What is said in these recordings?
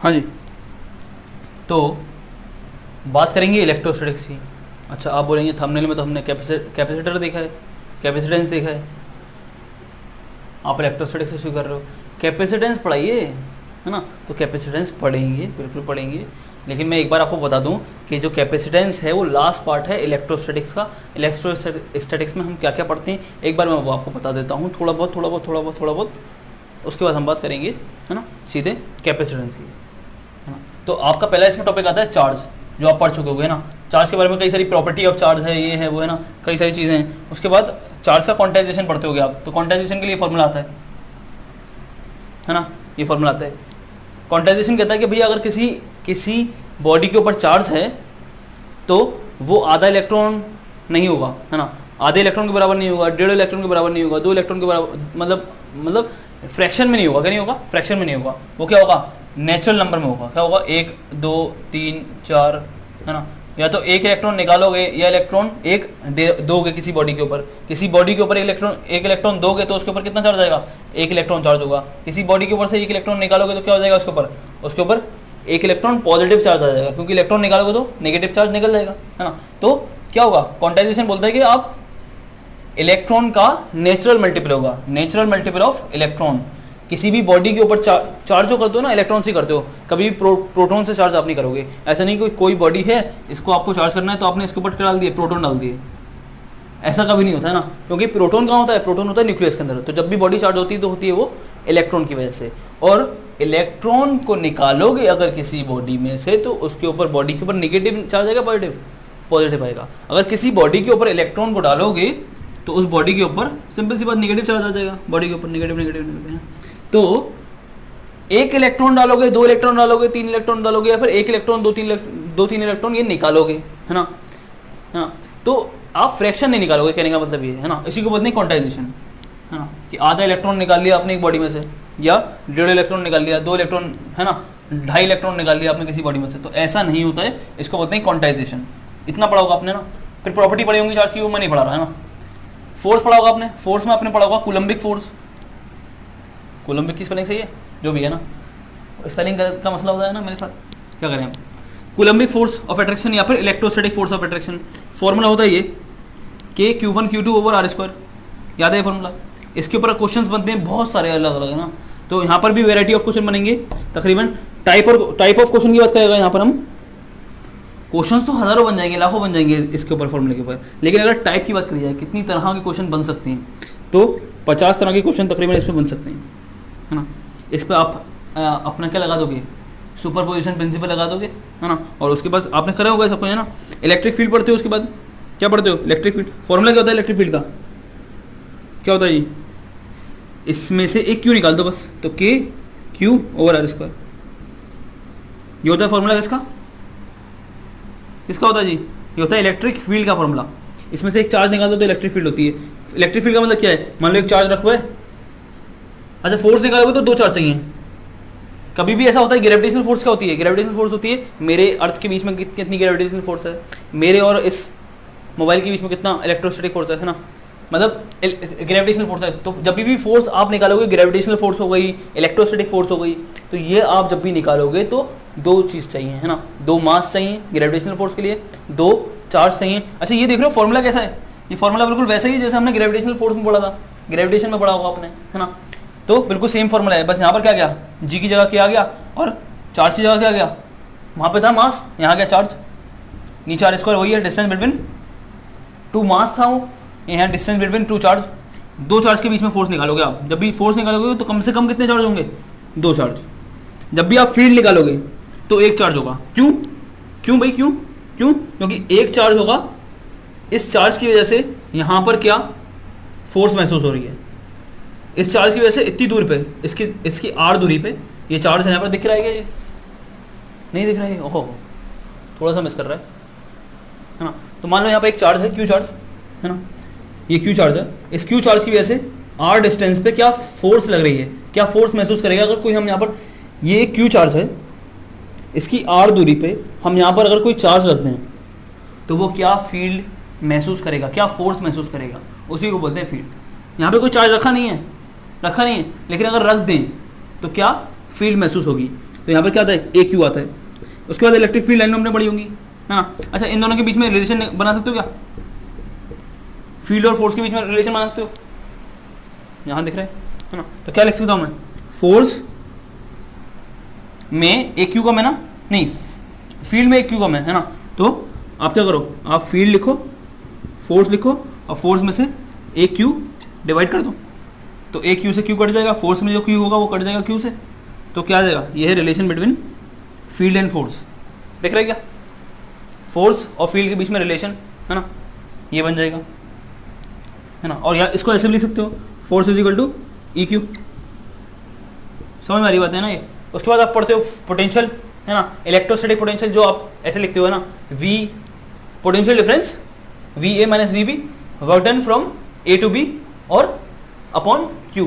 हाँ जी, तो बात करेंगे इलेक्ट्रोस्टैटिक्स की। अच्छा, आप बोलेंगे थंबनेल में तो हमने कैपेसिटर देखा है, कैपेसिटेंस देखा है, आप इलेक्ट्रोस्टैटिक्स से शुरू कर रहे हो, कैपेसिटेंस पढ़ाइए, है ना। तो कैपेसिटेंस पढ़ेंगे, बिल्कुल पढ़ेंगे, लेकिन मैं एक बार आपको बता दूं कि जो कैपेसिटेंस है वो लास्ट पार्ट है इलेक्ट्रोस्टैटिक्स का। इलेक्ट्रोस्टैटिक्स में हम क्या क्या पढ़ते हैं एक बार मैं वो आपको बता देता हूँ, थोड़ा बहुत, उसके बाद हम बात करेंगे, है ना, सीधे कैपेसिटेंस की, है ना। तो आपका पहला इसमें टॉपिक आता है चार्ज, जो आप पढ़ चुके होगे, है ना। चार्ज के बारे में कई सारी प्रॉपर्टी ऑफ चार्ज है, ये है वो, है ना, कई सारी चीज़ें हैं। उसके बाद चार्ज का क्वांटाइजेशन पढ़ते होगे आप, तो क्वांटाइजेशन के लिए फॉर्मूला आता है ना, ये फॉर्मूला आता है। क्वांटाइजेशन कहता है कि भैया अगर किसी बॉडी के ऊपर चार्ज है तो वो आधा इलेक्ट्रॉन नहीं होगा, है ना, आधे इलेक्ट्रॉन के बराबर नहीं होगा, 1.5 इलेक्ट्रॉन के बराबर नहीं होगा, 2 इलेक्ट्रॉन के बराबर, मतलब फ्रैक्शन में नहीं होगा। क्या नहीं होगा? फ्रैक्शन में नहीं होगा। वो क्या होगा? नेचुरल नंबर में होगा। क्या होगा? 1 2 3 4, है ना। या तो एक इलेक्ट्रॉन निकालोगे या इलेक्ट्रॉन एक दोगे किसी बॉडी के ऊपर। किसी बॉडी के ऊपर एक इलेक्ट्रॉन दोगे तो उसके ऊपर कितना चार्ज आएगा? एक इलेक्ट्रॉन चार्ज होगा। किसी बॉडी के ऊपर से एक इलेक्ट्रॉन निकालोगे तो क्या हो जाएगा उसके ऊपर एक इलेक्ट्रॉन पॉजिटिव चार्ज आ जाएगा, क्योंकि इलेक्ट्रॉन निकालोगे तो नेगेटिव चार्ज निकल जाएगा, है ना। तो क्या होगा? क्वांटाइजेशन बोलता है कि आप इलेक्ट्रॉन का नेचुरल मल्टीपल होगा, नेचुरल मल्टीपल ऑफ इलेक्ट्रॉन। किसी भी बॉडी के ऊपर चार्ज जो करते हो ना, इलेक्ट्रॉन से करते हो, कभी भी प्रोटॉन से चार्ज आप नहीं करोगे। ऐसा नहीं कोई बॉडी है इसको आपको चार्ज करना है तो आपने इसके ऊपर क्या डाल दिए? प्रोटॉन डाल दिए। ऐसा कभी नहीं होता है ना, क्योंकि प्रोटॉन कहाँ होता है? प्रोटॉन होता है न्यूक्लियस के अंदर। तो जब भी बॉडी चार्ज होती है तो होती है वो इलेक्ट्रॉन की वजह से। और इलेक्ट्रॉन को निकालोगे अगर किसी बॉडी में से तो उसके ऊपर, बॉडी के ऊपर नेगेटिव चार्ज आएगा, पॉजिटिव आएगा। अगर किसी बॉडी के ऊपर इलेक्ट्रॉन को डालोगे तो उस बॉडी के ऊपर सिंपल सी बात नेगेटिव चार्ज आ जाएगा, बॉडी के ऊपर नेगेटिव। तो एक इलेक्ट्रॉन डालोगे, 2 इलेक्ट्रॉन डालोगे, 3 इलेक्ट्रॉन डालोगे, या फिर एक इलेक्ट्रॉन 2-3 इलेक्ट्रॉन ये निकालोगे, है ना, हाँ। तो आप फ्रैक्शन नहीं निकालोगे, कहने का मतलब ये है ना। इसी को बोलते हैं क्वांटाइजेशन, है ना, कि आधा इलेक्ट्रॉन निकाल लिया आपने एक बॉडी में से, या 1.5 इलेक्ट्रॉन निकाल लिया, 2 इलेक्ट्रॉन, है ना, 2.5 इलेक्ट्रॉन निकाल लिया आपने किसी बॉडी में से। तो ऐसा नहीं होता है, इसको बोलते हैं क्वांटाइजेशन। इतना पढ़ा होगा आपने ना। फिर प्रॉपर्टी पढ़ी होंगी चार्ज की, वो मैं नहीं पढ़ा रहा, है ना। फोर्स पढ़ा होगा आपने, फोर्स में आपने पढ़ा होगा कूलम्बिक फोर्स। कूलम्बिक की स्पेलिंग सही है जो भी है ना, स्पेलिंग का मसला होता है ना मेरे साथ, क्या करें हम। कूलम्बिक फोर्स ऑफ अट्रैक्शन या फिर electrostatic force of attraction, formula होता है ये के Q1 Q2 ओवर R²। याद है फॉर्मूला? इसके ऊपर क्वेश्चंस बनते हैं बहुत सारे अलग अलग, है ना। तो यहाँ पर भी वेराइटी ऑफ क्वेश्चन बनेंगे तकरीबन। टाइप ऑफ क्वेश्चन की बात करेगा यहाँ पर हम, क्वेश्चंस तो हजारों बन जाएंगे, लाखों बन जाएंगे इसके ऊपर, फॉर्मूले के ऊपर। लेकिन अगर टाइप की बात करी जाए कितनी तरह के क्वेश्चन बन सकते हैं, तो 50 तरह के क्वेश्चन तकरीबन इसमें बन सकते हैं, है ना। इस पर आप अपना क्या लगा दोगे? सुपरपोजिशन प्रिंसिपल लगा दोगे, है ना। और उसके बाद आपने करा होगा सबको, है ना। इलेक्ट्रिक फील्ड पढ़ते हो, उसके बाद क्या पढ़ते हो? Electric field. फॉर्मूला क्या होता है इलेक्ट्रिक फील्ड का? क्या होता है ये? इसमें से एक क्यू निकाल दो बस, तो के Q ओवर R²। ये होता है फॉर्मूला किसका? किसका होता है जी? ये होता है इलेक्ट्रिक फील्ड का फॉर्मूला। इसमें से एक चार्ज निकाल दो तो इलेक्ट्रिक फील्ड होती है। इलेक्ट्रिक फील्ड का मतलब क्या है? मान लो एक चार्ज रखो है, अच्छा फोर्स निकालोगे तो 2 चार्ज चाहिए। कभी भी ऐसा होता है, ग्रेविटेशनल फोर्स क्या होती है? ग्रेविटेशनल फोर्स होती है मेरे अर्थ के बीच में कितनी ग्रेविटेशनल फोर्स है, मेरे और इस मोबाइल के बीच में कितना इलेक्ट्रोस्टैटिक फोर्स है ना, मतलब ग्रेविटेशनल फोर्स है। तो जब भी फोर्स आप निकालोगे, ग्रेविटेशनल फोर्स हो गई, इलेक्ट्रोस्टैटिक फोर्स हो गई, तो ये आप जब भी निकालोगे तो 2 चीज़ चाहिए, है ना। 2 मास चाहिए ग्रेविटेशनल फोर्स के लिए, 2 चार्ज चाहिए। अच्छा ये देख रहे हो फॉर्मूला कैसा है? ये फॉर्मूला बिल्कुल वैसा ही जैसे हमने ग्रेविटेशनल फोर्स में पढ़ा था, ग्रेविटेशन में पढ़ा होगा आपने, है ना। तो बिल्कुल सेम फॉर्मूला है, बस यहाँ पर क्या गया? जी की जगह क्या आ गया और चार्ज की जगह क्या आ गया? वहाँ पे था मास, यहाँ गया चार्ज। नीचे R² वही है, डिस्टेंस बिटवीन 2 मास था वो, यहाँ डिस्टेंस बिटवीन 2 चार्ज। 2 चार्ज के बीच में फोर्स निकालोगे आप। जब भी फोर्स निकालोगे तो कम से कम कितने चार्ज होंगे? 2 चार्ज। जब भी आप फील्ड निकालोगे तो 1 चार्ज होगा। क्यों भाई क्यों? क्योंकि 1 चार्ज होगा, इस चार्ज की वजह से यहाँ पर क्या फोर्स महसूस हो रही है। इस चार्ज की वजह से इतनी दूर पे, इसकी R दूरी पे ये चार्ज है। यहाँ पर दिख रहा है क्या? ये नहीं दिख रहा है, ओहो थोड़ा सा मिस कर रहा है ना। तो मान लो यहाँ पर एक चार्ज है, Q चार्ज, है ना। ये Q चार्ज है, इस Q चार्ज की वजह से R डिस्टेंस पे क्या फोर्स लग रही है, क्या फोर्स महसूस करेगा? अगर कोई हम यहाँ पर, ये Q चार्ज है, इसकी R दूरी पे हम यहाँ पर अगर कोई चार्ज रख दें तो वो क्या फील्ड महसूस करेगा, क्या फोर्स महसूस करेगा? उसी को बोलते हैं फील्ड। यहाँ पे कोई चार्ज रखा नहीं है, लेकिन अगर रख दें तो क्या फील्ड महसूस होगी। तो यहाँ पर क्या आता है, ए क्यू आता है। उसके बाद इलेक्ट्रिक फील्ड लाइन हमने पढ़ी होंगी, है ना। अच्छा, इन दोनों के बीच में रिलेशन बना सकते हो क्या, फील्ड और फोर्स के बीच में रिलेशन बना सकते हो, यहाँ दिख रहा है ना। तो क्या लिख सकता हूँ मैं, फोर्स में ए क्यू कम है ना, नहीं फील्ड में ए क्यू कम है ना। तो आप क्या करो, आप फील्ड लिखो, फोर्स लिखो, और फोर्स में से ए क्यू डिवाइड कर दो, तो ए क्यू से क्यू कट जाएगा, फोर्स में जो क्यू होगा वो कट जाएगा क्यू से, तो क्या आ जाएगा, ये है relation between field and force. देख रहे क्या, फोर्स और फील्ड के बीच में रिलेशन, है ना, ये बन जाएगा, है ना। और यार इसको ऐसे भी लिख सकते हो, force is equal to E Q. समझ में आ रही बात है ना ये। उसके बाद आप पढ़ते हो पोटेंशियल, है ना, इलेक्ट्रोस्टैटिक पोटेंशियल, जो आप ऐसे लिखते हो, है ना, V potential difference V A minus V B work done from A to B और upon Q,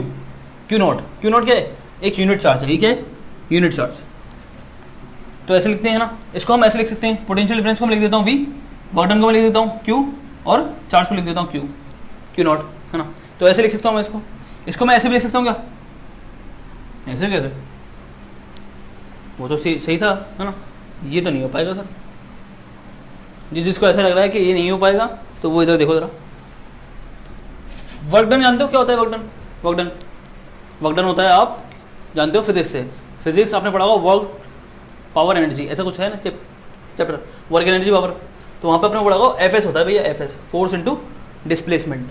Q not. Q not क्या है, एक यूनिट चार्ज है, क्या है, यूनिट चार्ज। तो ऐसे लिखते हैं ना, इसको हम ऐसे लिख सकते हैं, पोटेंशियल डिफरेंस को मैं लिख देता हूँ वी, वर्क डन को मैं लिख देता हूँ क्यू, और चार्ज को लिख देता हूँ क्यू, क्यू नॉट, है ना। तो ऐसे लिख सकता हूँ मैं इसको मैं ऐसे भी लिख सकता हूँ क्या, ऐसे कैसे, वो तो सही था, है ना। ये तो नहीं हो पाएगा सर, जिसको ऐसा लग रहा है कि ये नहीं हो पाएगा तो वो इधर देखो जरा। वर्क डन जानते हो क्या होता है, वर्क डन होता है, आप जानते हो फिजिक्स से, फिजिक्स आपने पढ़ा होगा, वर्क पावर एनर्जी ऐसा कुछ है ना चैप्टर, वर्क एनर्जी पावर। तो वहाँ पे अपने पढ़ा होगा एफ एस होता है भैया, F S force into displacement,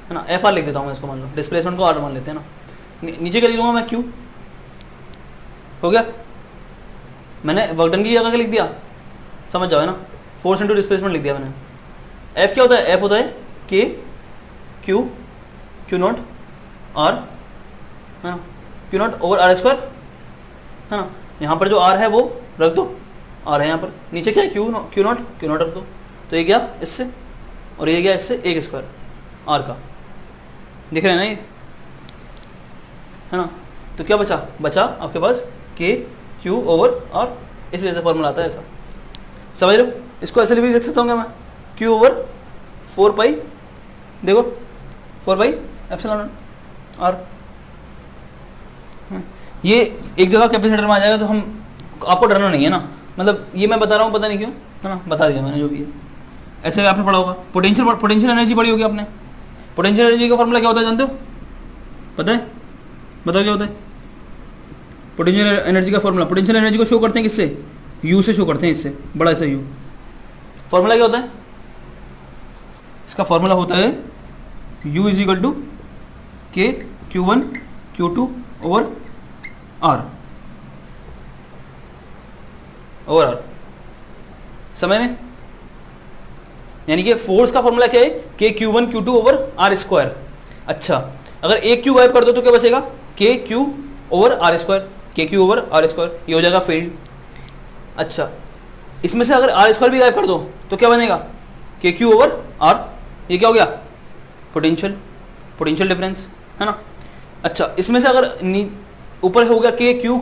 है ना। एफ आर लिख देता हूँ मैं इसको, मान लो डिस्प्लेसमेंट को आर मान लेते हैं ना। नीचे क्या लिख दूंगा मैं, क्यू, हो गया। मैंने वर्क डन की जगह लिख दिया, समझ जाओ, है ना, फोर्स इंटू डिस्प्लेसमेंट लिख दिया मैंने। एफ क्या होता है, एफ होता है के क्यू, क्यू नॉट आर, है ना, Q naught over R square, है ना। यहाँ पर जो आर है वो रख दो, आर है यहाँ पर, नीचे क्या है क्यू नॉट रख दो, तो ये गया इससे और ये गया इससे, एक स्क्वायर आर का, दिख रहे हैं ना ये, है ना। तो क्या बचा आपके पास के क्यू ओवर आर, इस वजह से फॉर्मूला आता है ऐसा, समझ रहे हो। इसको ऐसे भी लिख सकता हूँ क्या मैं, क्यू ओवर 4 पाई, देखो 4 पाई एप्सिलॉन आर। ये एक जगह कैपेसिटर में आ जाएगा, तो हम आपको डरना नहीं है ना, मतलब ये मैं बता रहा हूँ, पता नहीं क्यों, है ना, बता दिया मैंने जो भी है। ऐसे आपने पढ़ा होगा, पोटेंशियल एनर्जी पढ़ी होगी आपने। पोटेंशियल एनर्जी का फॉर्मूला क्या होता है जानते हो, पता है, बताओ क्या होता है पोटेंशियल एनर्जी का फॉर्मूला। पोटेंशियल एनर्जी को शो करते हैं किससे, यू से शो करते हैं, इससे बड़ा सा यू। फॉर्मूला क्या होता है इसका, फॉर्मूला होता है u इज इक्वल टू के Q1 Q2 ओवर आर, समझ रहे, यानी कि फोर्स का फॉर्मूला क्या है, के Q1 Q2 over R square. अच्छा, अगर एक क्यू गायब कर दो तो क्या बचेगा, के क्यू ओवर आर स्क्वायर, के क्यू ओवर आर स्क्वायर, ये हो जाएगा फील्ड। अच्छा, इसमें से अगर आर स्क्वायर भी गायब कर दो तो क्या बनेगा, के क्यू ओवर आर, ये क्या हो गया, पोटेंशियल डिफरेंस, है ना। अच्छा, इसमें से अगर ऊपर हो गया के Q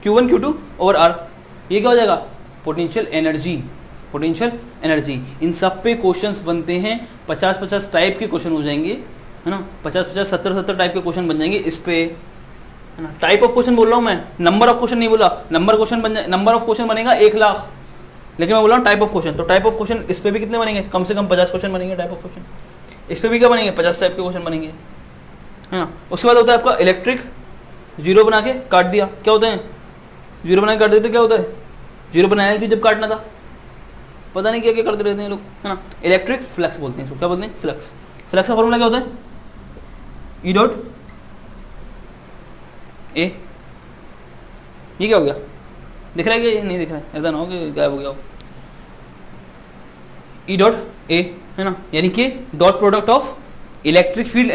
Q1 Q2 over are, ये क्या हो जाएगा, पोटेंशियल एनर्जी। इन सब पे क्वेश्चंस बनते हैं, 50-50 टाइप के क्वेश्चन हो जाएंगे, है ना, 50-50 70-70 टाइप के क्वेश्चन बन जाएंगे इस पे, है ना। टाइप ऑफ क्वेश्चन बोल रहा हूँ मैं, नंबर ऑफ क्वेश्चन नहीं बोला, नंबर ऑफ क्वेश्चन बनेगा 1 लाख, लेकिन मैं बोल रहा हूँ टाइप ऑफ क्वेश्चन। तो टाइप ऑफ क्वेश्चन इस पे भी कितने बनेंगे, कम से कम 50 क्वेश्चन बनेंगे टाइप ऑफ क्वेश्चन, इस पे भी क्या बनेंगे, 50 टाइप के क्वेश्चन बनेंगे, है ना। उसके बाद होता है आपका इलेक्ट्रिक, जीरो बना के काट दिया, क्या होता है, जीरो बना के काट देते क्या होता है, जीरो बनाया कि जब काटना था, पता नहीं क्या क्या करते रहते हैं लोग, है ना। इलेक्ट्रिक फ्लक्स बोलते हैं इसको, क्या बोलते हैं, फ्लक्स का फॉर्मूला क्या होता है, ई डॉट ए, ये क्या हो गया, दिख रहा है कि नहीं दिख रहा है, ऐसा ना हो कि गायब हो गया हो, ई डॉट ए, है ना, यानी कि dot product of electric field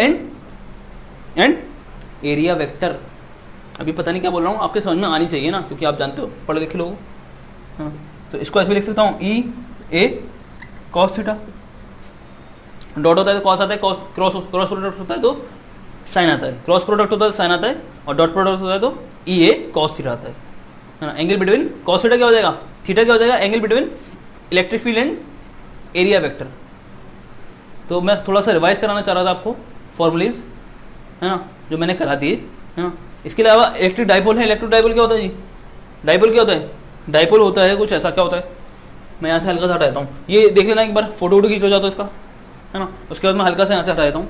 and area vector. अभी पता नहीं क्या बोल रहा हूँ, आपके समझ में आनी चाहिए ना, क्योंकि आप जानते हो, पढ़े लिखे लोग, है ना। तो इसको ऐसे भी लिख सकता हूँ, ई ए कॉस थीटा, डॉट होता है तो कॉस आता है, क्रॉस प्रोडक्ट होता है तो साइन आता है, क्रॉस प्रोडक्ट होता है तो साइन आता है, और डॉट प्रोडक्ट होता है तो ई ए कॉस थीटा आता है ना। एंगल बिटवीन कॉस थीटा क्या हो जाएगा, थीटा क्या हो जाएगा, angle between electric field and area vector. तो मैं थोड़ा सा रिवाइज कराना चाह रहा था आपको फॉर्मूलेज, है ना, जो मैंने करा दिए, है ना। इसके अलावा इलेक्ट्रिक डाइपोल है, इलेक्ट्रिक डाइपोल क्या होता है जी, डाइपोल क्या होता है? डाइपोल होता है कुछ ऐसा, क्या होता है, मैं यहाँ से हल्का सा हटाता हूँ, ये देख लेना एक बार, फोटो वोटो खींच हो जाता है इसका, है ना। उसके बाद मैं हल्का सा यहाँ से हटा देता हूँ।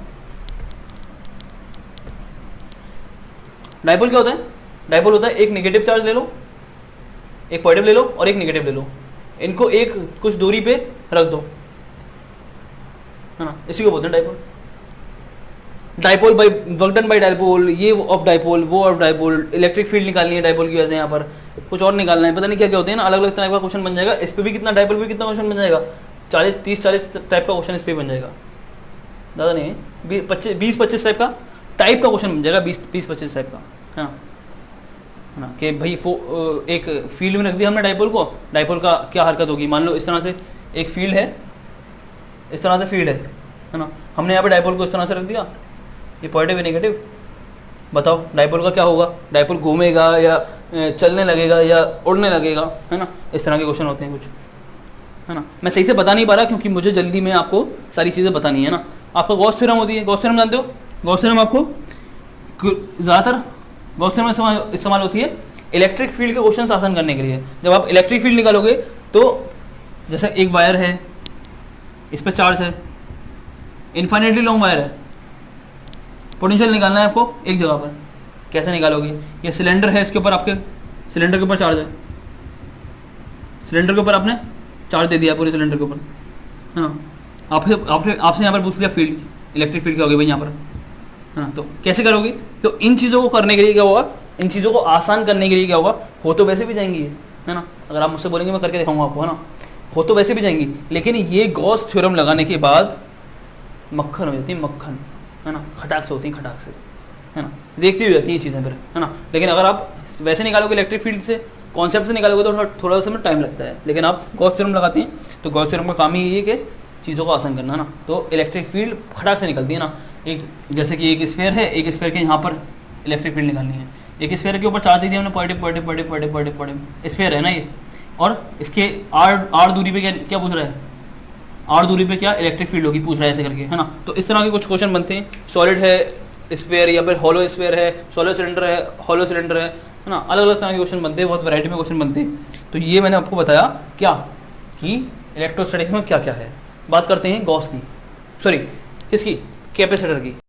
डाइपोल क्या होता है? डाइपोल होता है एक नेगेटिव चार्ज ले लो, एक पॉजिटिव ले लो और एक नेगेटिव ले लो, इनको एक कुछ दूरी पे रख दो, है ना, इसी को बोलते हैं dipole. Dipole by work done by dipole, ये ऑफ डाइपोल, वो ऑफ डाइपोल, इलेक्ट्रिक फील्ड निकालनी है डाइपोल की वजह से, यहाँ पर कुछ और निकालना है, पता नहीं क्या क्या होते हैं ना, अलग अलग टाइप का क्वेश्चन बन जाएगा। इस पे भी कितना, डाइपोल पे कितना क्वेश्चन बन जाएगा, 40-30-40 टाइप का क्वेश्चन इस पे बन जाएगा, ज़्यादा नहीं है, 20-25 टाइप का क्वेश्चन बन जाएगा, 20-25 टाइप का, है ना कि भाई एक फील्ड में रख दिया हमने डाइपोल को, डाइपोल का क्या हरकत होगी, मान लो इस तरह से एक फील्ड है, इस तरह से फील्ड है ना, हमने यहाँ पे डाइपोल को इस तरह से रख दिया, ये पॉजिटिव है नेगेटिव, बताओ डाइपोल का क्या होगा, डाइपोल घूमेगा या चलने लगेगा या उड़ने लगेगा, है ना, इस तरह के क्वेश्चन होते हैं कुछ, है ना। मैं सही से बता नहीं पा रहा क्योंकि मुझे जल्दी में आपको सारी चीज़ें बतानी है ना। आपका गॉस थ्योरम होती है, गॉस थ्योरम जानते हो, गॉस थ्योरम आपको ज़्यादातर गॉस थ्योरम इस्तेमाल होती है इलेक्ट्रिक फील्ड के क्वेश्चन आसान करने के लिए। जब आप इलेक्ट्रिक फील्ड निकालोगे तो जैसे एक वायर है, इस पर चार्ज है, इन्फाइनेटली लॉन्ग वायर है, पोटेंशियल निकालना है आपको एक जगह पर, कैसे निकालोगे, ये सिलेंडर है, इसके ऊपर आपके सिलेंडर के ऊपर चार्ज है, सिलेंडर के ऊपर आपने चार्ज दे दिया पूरे सिलेंडर के ऊपर, है ना, आपसे यहाँ पर पूछ लिया फील्ड, इलेक्ट्रिक फील्ड क्या होगी भाई यहाँ पर, है ना, तो कैसे करोगे, तो इन चीज़ों को करने के लिए क्या होगा, इन चीज़ों को आसान करने के लिए क्या होगा, हो तो वैसे भी जाएंगी, है ना, अगर आप मुझसे बोलेंगे मैं करके दिखाऊंगा आपको, है ना, हो तो वैसे भी जाएंगी, लेकिन ये गॉस थ्योरम लगाने के बाद मक्खन हो जाती है, मक्खन, है ना, खटाक से होती है, खटाक से, है ना, देखती हो जाती है चीज़ें फिर, है ना। लेकिन अगर आप वैसे निकालोगे इलेक्ट्रिक फील्ड से, कॉन्सेप्ट से निकालोगे तो थोड़ा सा समय टाइम लगता है, लेकिन आप गॉस थ्योरम लगाते हैं तो गॉस थ्योरम का काम ही ये है कि चीज़ों को आसान करना, है ना, तो इलेक्ट्रिक फील्ड खटाक से निकलती है ना। एक जैसे कि एक स्फीयर है, एक स्फीयर के यहाँ पर इलेक्ट्रिक फील्ड निकालनी है, एक स्फीयर के ऊपर चार्ज दे दिया हमने, पॉजिटिव स्फीयर है ना ये, और इसके आर दूरी पे क्या पूछ रहा है, आर दूरी पे क्या इलेक्ट्रिक फील्ड होगी पूछ रहा है, ऐसे करके, है ना। तो इस तरह के कुछ क्वेश्चन बनते हैं, सॉलिड है स्फीयर या फिर हॉलो स्फीयर है, सॉलिड सिलेंडर है, हॉलो सिलेंडर है ना, अलग अलग तरह के क्वेश्चन बनते हैं, बहुत वैरायटी में क्वेश्चन बनते हैं। तो ये मैंने आपको बताया क्या कि इलेक्ट्रोस्टैटिक्स में क्या क्या है। बात करते हैं गॉस की, सॉरी किसकी, कैपेसिटर की।